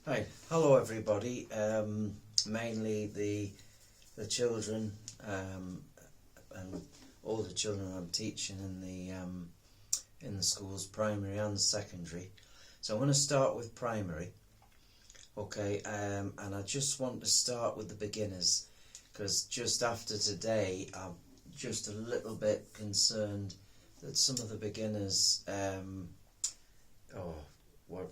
Hi, hello everybody. Mainly the children and all the children I'm teaching in the schools, primary and secondary. So I'm going to start with primary, okay. And I just want to start with the beginners because just after today, I'm just a little bit concerned that some of the beginners,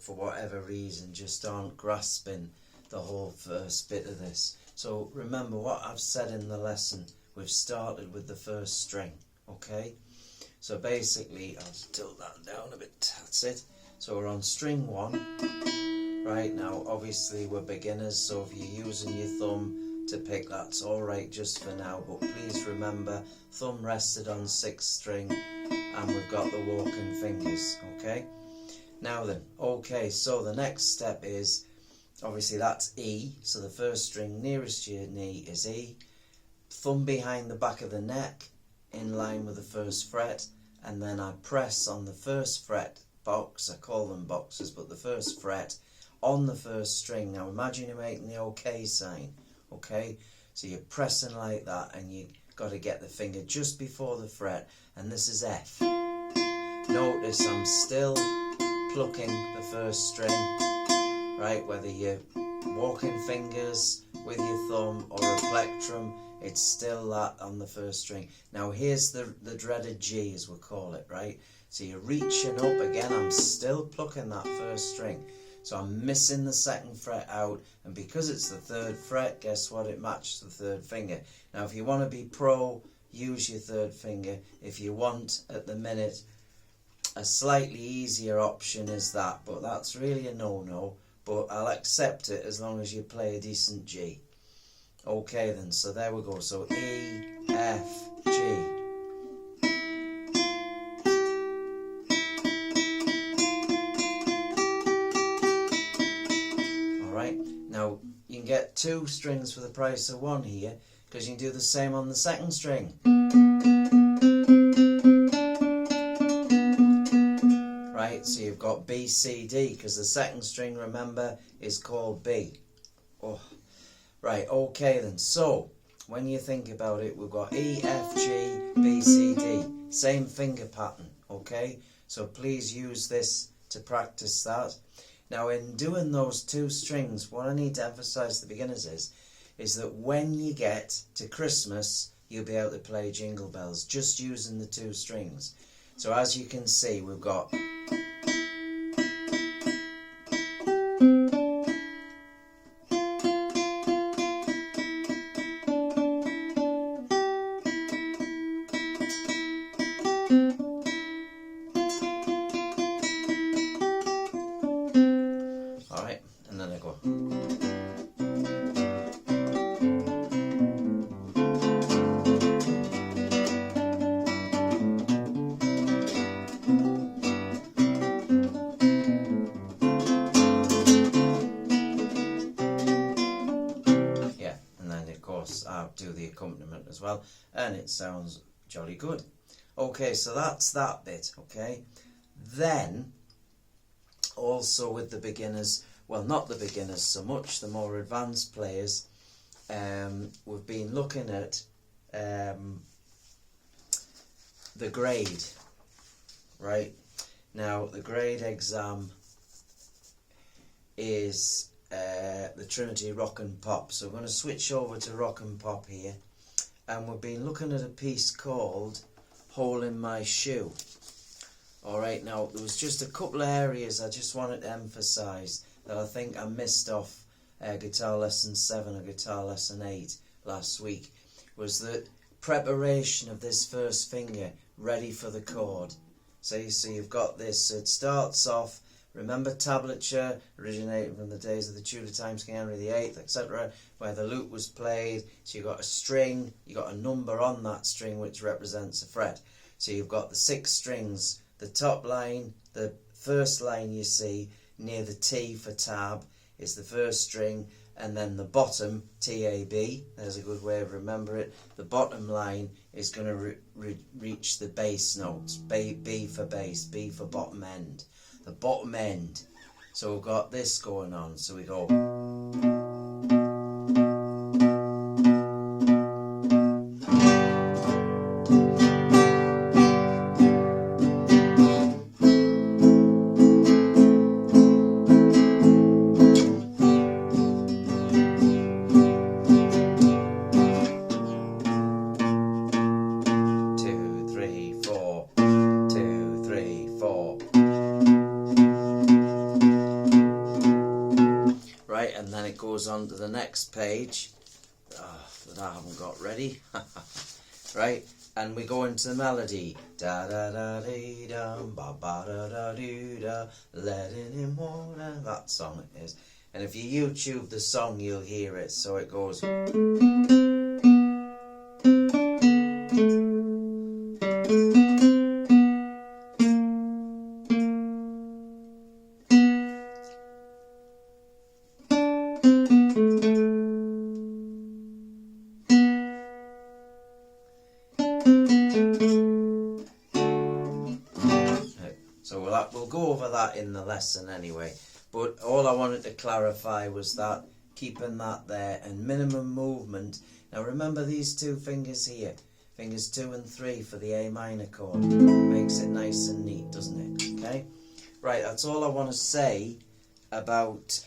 for whatever reason, just aren't grasping the whole first bit of this. So remember what I've said in the lesson. We've started with the first string, okay? So basically, I'll just tilt that down a bit, that's it. So we're on string 1. Right, now obviously we're beginners, so if you're using your thumb to pick, that's alright just for now, but please remember, thumb rested on 6th string and we've got the walking fingers, okay? Now then, okay, so the next step is, obviously that's E, so the first string nearest to your knee is E, thumb behind the back of the neck, in line with the first fret, and then I press on the first fret box, I call them boxes, but the first fret, on the first string. Now imagine you're making the OK sign, okay, so you're pressing like that, and you got to get the finger just before the fret, and this is F. Notice I'm still plucking the first string, right, whether you're walking fingers with your thumb or a plectrum, it's still that on the first string. Now here's the dreaded G, as we call it, right, so you're reaching up again, I'm still plucking that first string, so I'm missing the 2nd fret out, and because it's the 3rd fret, guess what, it matches the 3rd finger. Now if you want to be pro, use your 3rd finger. If you want, at the minute, a slightly easier option is that, but that's really a no-no, but I'll accept it as long as you play a decent G. Okay then, so there we go, so E, F, G. Alright, now you can get 2 strings for the price of 1 here, because you can do the same on the 2nd string. So you've got B, C, D, because the 2nd string, remember, is called B. Oh, right, okay then. So, when you think about it, we've got E, F, G, B, C, D. Same finger pattern, okay? So please use this to practice that. Now, in doing those 2 strings, what I need to emphasise to the beginners is that when you get to Christmas, you'll be able to play Jingle Bells, just using the 2 strings. So as you can see, we've got... Alright, and then I go. Yeah, and then of course I'll do the accompaniment as well, and it sounds jolly good. Okay, so that's that bit, okay? Then, also with the beginners, well, not the beginners so much, the more advanced players, we've been looking at the grade, right? Now, the grade exam is the Trinity Rock and Pop, so we're going to switch over to Rock and Pop here, and we've been looking at a piece called Hole in My Shoe. Alright, now there was just a couple of areas I just wanted to emphasise that I think I missed off guitar lesson 7 or guitar lesson 8 last week, was that preparation of this first finger ready for the chord. So you've got this, so it starts off, remember tablature originating from the days of the Tudor times, King Henry VIII, etc., where the lute was played, so you've got a string, you've got a number on that string which represents a fret. So you've got the 6 strings. The top line, the first line you see near the T for tab is the first string, and then the bottom, T-A-B, there's a good way of remembering it, the bottom line is going to reach the bass notes, B for bass, B for bottom end. The bottom end So we've got this going on. So we go. And then it goes on to the next page that I haven't got ready. Right, and we go into the melody. Da da da dee da ba ba da da doo da, letting him water. That song it is. And if you YouTube the song, you'll hear it. So it goes. So we'll go over that in the lesson anyway. But all I wanted to clarify was that keeping that there and minimum movement. Now remember these two fingers here, fingers 2 and 3 for the A minor chord. Makes it nice and neat, doesn't it? Okay. Right, that's all I want to say about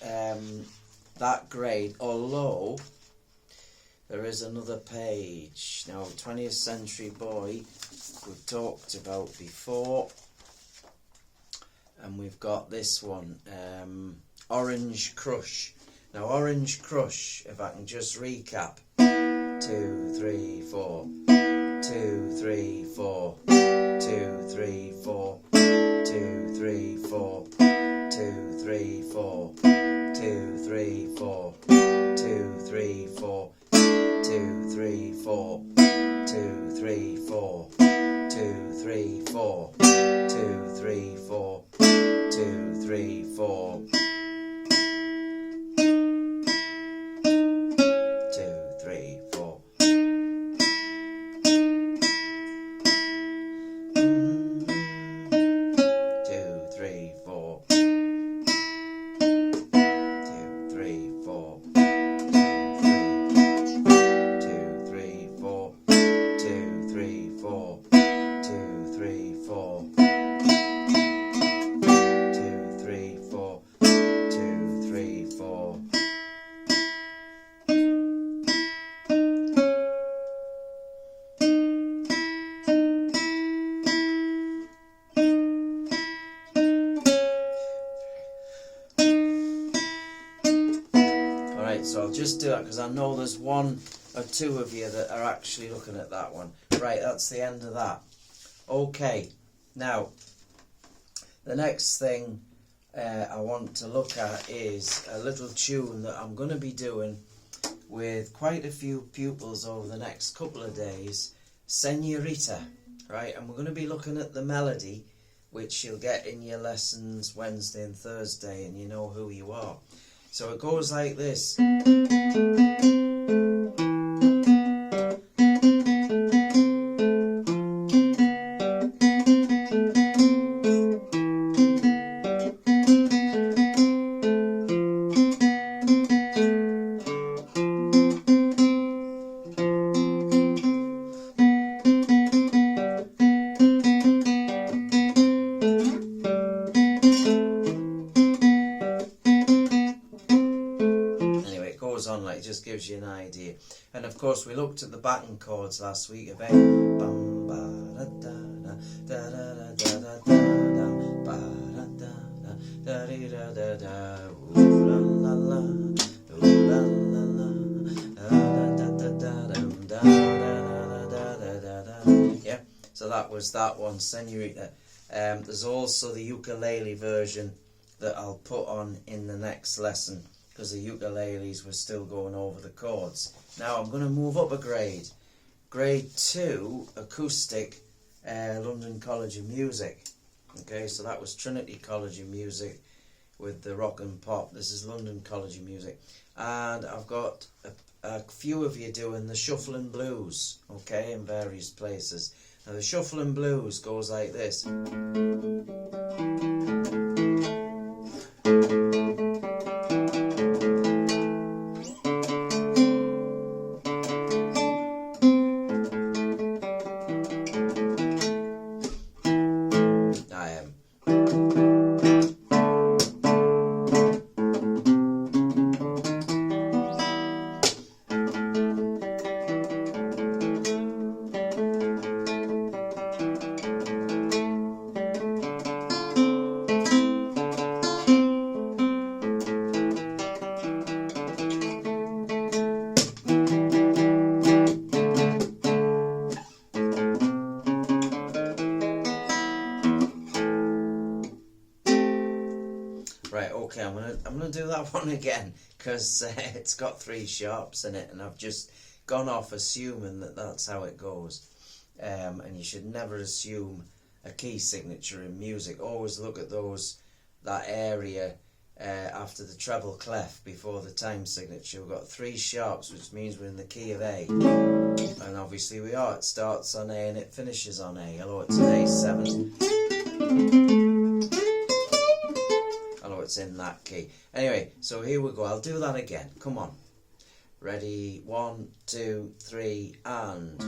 that grade. Although there is another page. Now 20th Century Boy we've talked about before. And we've got this one, Orange Crush. Now Orange Crush, if I can just recap. 2, 3, 4. 2, 3, 4. 2, 3, 4. 2, 3, 4. 2, 3, 4. 2, 3, 4. 2, 3, 4. 2, 3, 4. 2, 3, 4. 2, 3, 4. 2, 3, 4. 2, 3, 4. 2, 3, 4. 2, 3, 4. 2, 3, 4. 2, 3, 4. 2, 3, 4. 2, 3, 4. 2, 3, 4. Alright, so I'll just do that because I know there's one or two of you that are actually looking at that one. Right, that's the end of that. Okay, now the next thing I want to look at is a little tune that I'm going to be doing with quite a few pupils over the next couple of days, Senorita, right? And we're going to be looking at the melody, which you'll get in your lessons Wednesday and Thursday, and you know who you are. So it goes like this. On like, it just gives you an idea. And of course we looked at the backing chords last week of bum ba da da da da da da da da da da da ooh la la la ooh la la la da da da da da da da. Yeah, so that was that one, Senorita. There's also the ukulele version that I'll put on in the next lesson, because the ukuleles were still going over the chords. Now I'm going to move up a grade. Grade 2, acoustic, London College of Music. Okay, so that was Trinity College of Music with the rock and pop. This is London College of Music. And I've got a few of you doing the shuffling blues, okay, in various places. Now the shuffling blues goes like this. Right, okay, I'm gonna do that one again because it's got 3 sharps in it, and I've just gone off assuming that that's how it goes. And you should never assume a key signature in music. Always look at that area after the treble clef before the time signature. We've got 3 sharps, which means we're in the key of A, and obviously we are. It starts on A and it finishes on A. Hello, it's an A7. It's in that key. Anyway, so here we go. I'll do that again. Come on. Ready? 1, 2, 3, and...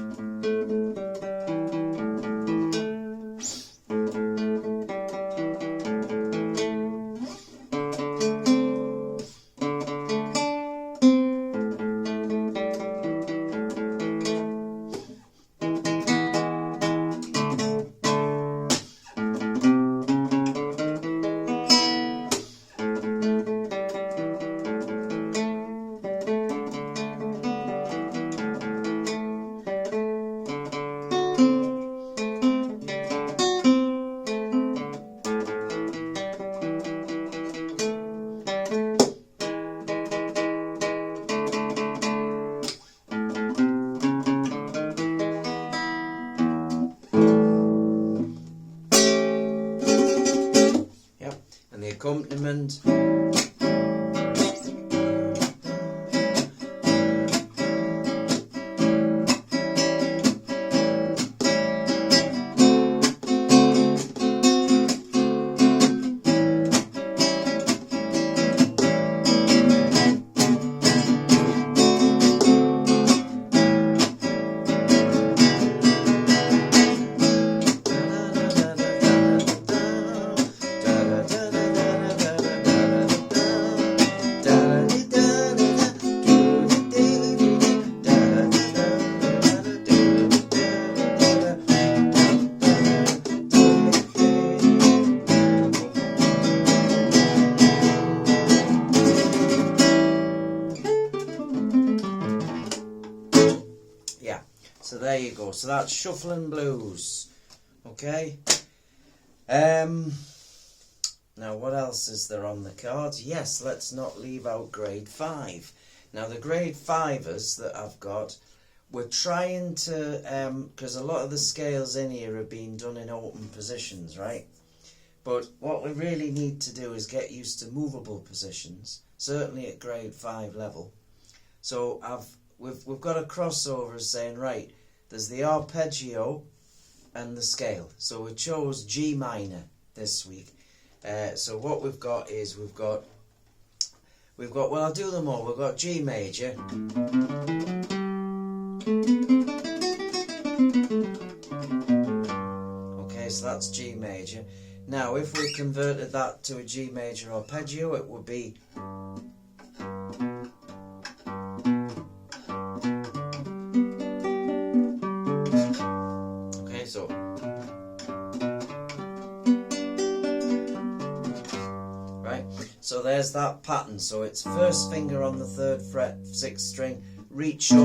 accompaniment. So there you go. So that's Shuffling Blues. Okay. Now what else is there on the cards? Yes, let's not leave out grade 5. Now the grade 5ers that I've got, we're trying to, because a lot of the scales in here are being done in open positions, right? But what we really need to do is get used to movable positions, certainly at grade 5 level. So we've got a crossover saying, right, there's the arpeggio and the scale. So we chose G minor this week. So what we've got is we've got well, I'll do them all. We've got G major, okay, so that's G major. Now if we converted that to a G major arpeggio, it would be so there's that pattern. So it's first finger on the 3rd fret 6th string, reach up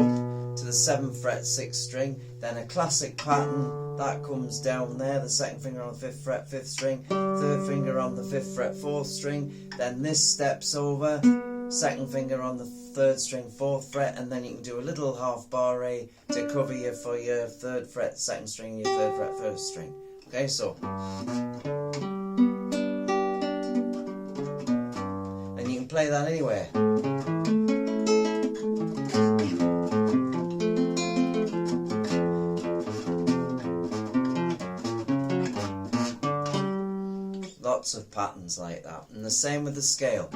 to the 7th fret 6th string, then a classic pattern that comes down there, the 2nd finger on the 5th fret 5th string, 3rd finger on the 5th fret 4th string, then this steps over, 2nd finger on the 3rd string 4th fret, and then you can do a little half bar A to cover you for your 3rd fret 2nd string and your 3rd fret 1st string. Okay, so play that anywhere. lots of patterns like that, and the same with the scale.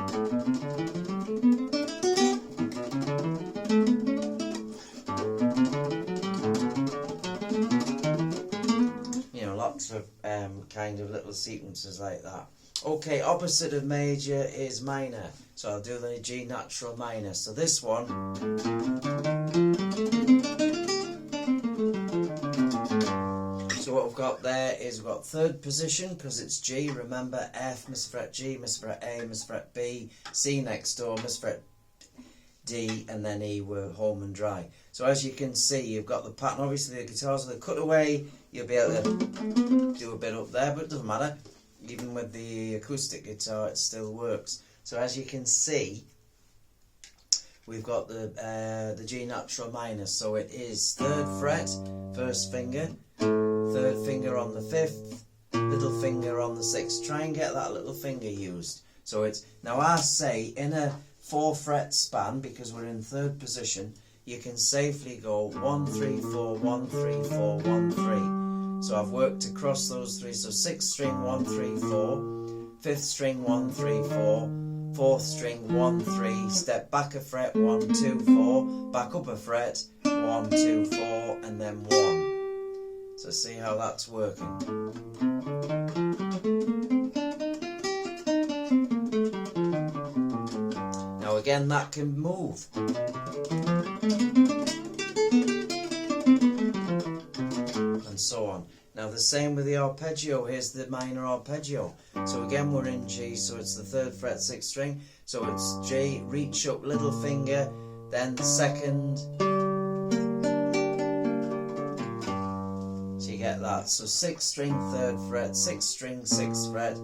You know, lots of kind of little sequences like that. Okay, opposite of major is minor, so I'll do the G natural minor. So this one, so what we've got there is we've got third position because it's G. Remember, F, miss fret G, miss fret A, miss fret B, C next door, miss fret D, and then E were home and dry. So as you can see, you've got the pattern. Obviously the guitars with the cutaway, you'll be able to do a bit up there, but it doesn't matter. Even with the acoustic guitar, it still works. So as you can see, we've got the G natural minor. So it is 3rd fret, 1st finger, 3rd finger on the 5th, little finger on the 6th. Try and get that little finger used. So it's, now I say in a 4-fret span, because we're in 3rd position, you can safely go 1, 3, 4, 1, 3, 4, 1, 3. So I've worked across those 3. So 6th string 1, 3, 4, 5th string 1, 3, 4, 4th string 1, 3, step back a fret 1, 2, 4, back up a fret 1, 2, 4, and then 1. So see how that's working. Now again, that can move. And so on. Now the same with the arpeggio. Here's the minor arpeggio. So again we're in G, so it's the 3rd fret 6th string. So it's G, reach up, little finger, then the 2nd. So you get that. So 6th string 3rd fret, 6th string 6th fret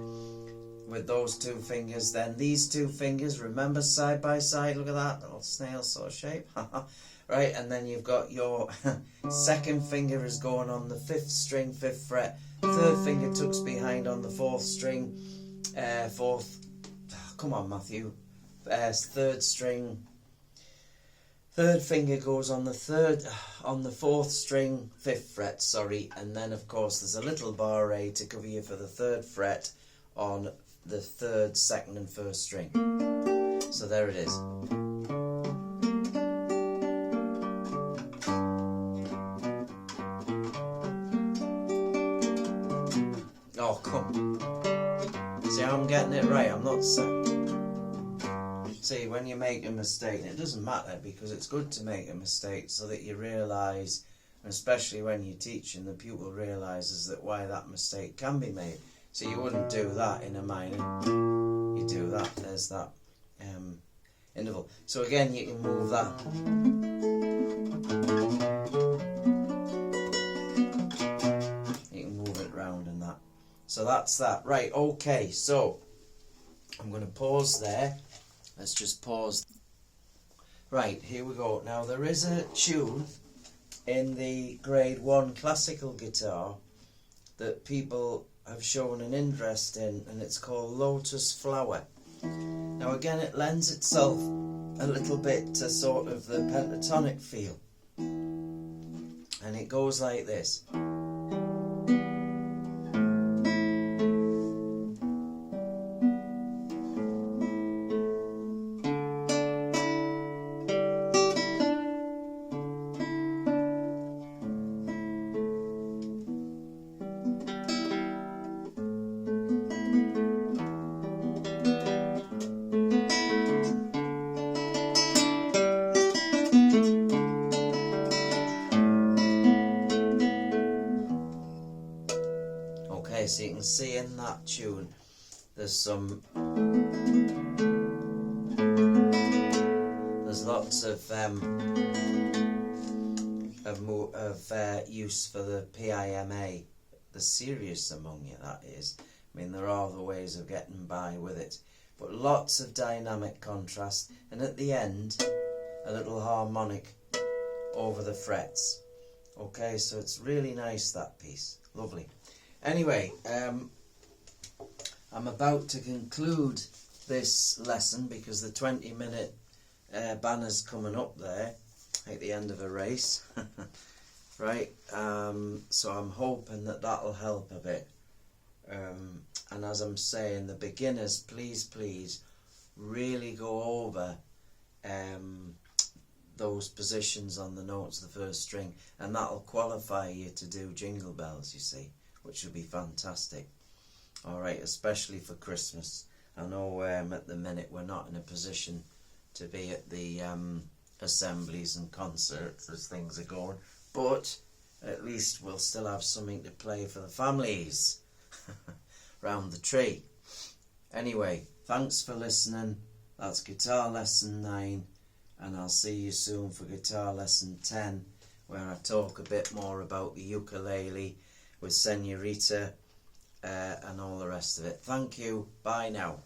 with those 2 fingers. Then these 2 fingers, remember, side by side. Look at that little snail sort of shape. Right, and then you've got your 2nd finger is going on the 5th string, 5th fret, 3rd finger tucks behind on the 4th string, 4th, come on Matthew, 3rd string, 3rd finger goes on the 4th string, 5th fret, sorry, and then of course there's a little barre to cover you for the 3rd fret on the 3rd, 2nd and 1st string. So there it is. Oh, come. See how I'm getting it right? I'm not See, when you make a mistake, and it doesn't matter because it's good to make a mistake so that you realise, and especially when you're teaching, the pupil realises that why that mistake can be made. So you wouldn't do that in a minor. You do that. There's that interval. So again, you can move that. So that's that. Right, okay, so I'm going to pause there. Let's just pause. Right, here we go. Now there is a tune in the grade 1 classical guitar that people have shown an interest in, and it's called Lotus Flower. Now again, it lends itself a little bit to sort of the pentatonic feel. And it goes like this. So you can see in that tune there's lots of use for the PIMA, the serious among you, that is. I mean, there are other ways of getting by with it, but lots of dynamic contrast, and at the end a little harmonic over the frets. Okay, so it's really nice, that piece, lovely. Anyway, I'm about to conclude this lesson because the 20-minute banner's coming up there, like the end of a race. Right, so I'm hoping that that'll help a bit. And as I'm saying, the beginners, please really go over those positions on the notes of the first string, and that'll qualify you to do Jingle Bells, you see, which would be fantastic. Alright, especially for Christmas. I know at the minute we're not in a position to be at the assemblies and concerts as things are going, but at least we'll still have something to play for the families round the tree. Anyway, thanks for listening. That's guitar lesson 9, and I'll see you soon for guitar lesson 10, where I talk a bit more about the ukulele with Senorita and all the rest of it. Thank you. Bye now.